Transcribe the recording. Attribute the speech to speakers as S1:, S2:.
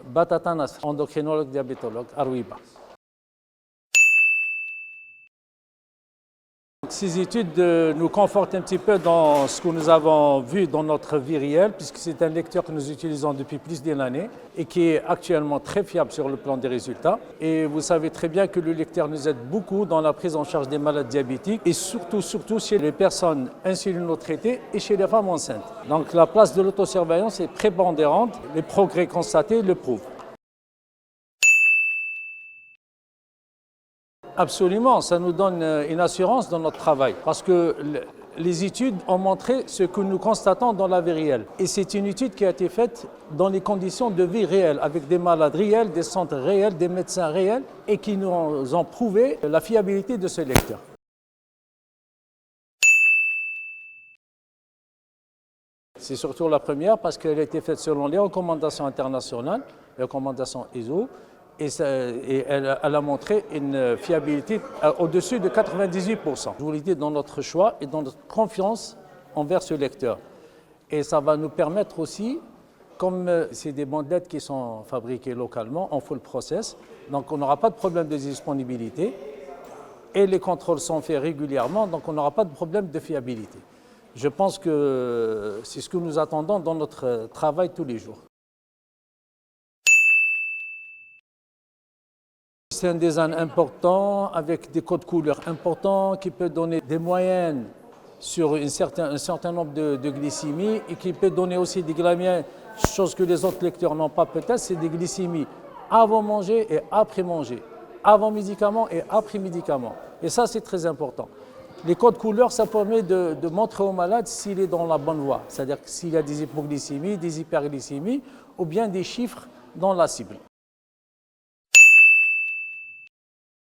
S1: Batata Nasr, endocrinologue diabétologue, Arouiba. Ces études nous confortent un petit peu dans ce que nous avons vu dans notre vie réelle, puisque c'est un lecteur que nous utilisons depuis plus d'une année et qui est actuellement très fiable sur le plan des résultats. Et vous savez très bien que le lecteur nous aide beaucoup dans la prise en charge des malades diabétiques et surtout chez les personnes insulino-traitées et chez les femmes enceintes. Donc la place de l'autosurveillance est prépondérante, les progrès constatés le prouvent. Absolument, ça nous donne une assurance dans notre travail parce que les études ont montré ce que nous constatons dans la vie réelle. Et c'est une étude qui a été faite dans les conditions de vie réelles, avec des malades réels, des centres réels, des médecins réels et qui nous ont prouvé la fiabilité de ce lecteur. C'est surtout la première parce qu'elle a été faite selon les recommandations internationales, les recommandations ISO. Et elle a montré une fiabilité au-dessus de 98%. Je vous l'ai dit, dans notre choix et dans notre confiance envers ce lecteur. Et ça va nous permettre aussi, comme c'est des bandelettes qui sont fabriquées localement, en full process, donc on n'aura pas de problème de disponibilité et les contrôles sont faits régulièrement, donc on n'aura pas de problème de fiabilité. Je pense que c'est ce que nous attendons dans notre travail tous les jours. C'est un design important, avec des codes couleurs importants, qui peut donner des moyennes sur un certain nombre de glycémies et qui peut donner aussi des glycémies, chose que les autres lecteurs n'ont pas peut-être, c'est des glycémies avant manger et après manger, avant médicament et après médicament. Et ça, c'est très important. Les codes couleurs, ça permet de montrer au malade s'il est dans la bonne voie, c'est-à-dire s'il y a des hypoglycémies, des hyperglycémies ou bien des chiffres dans la cible.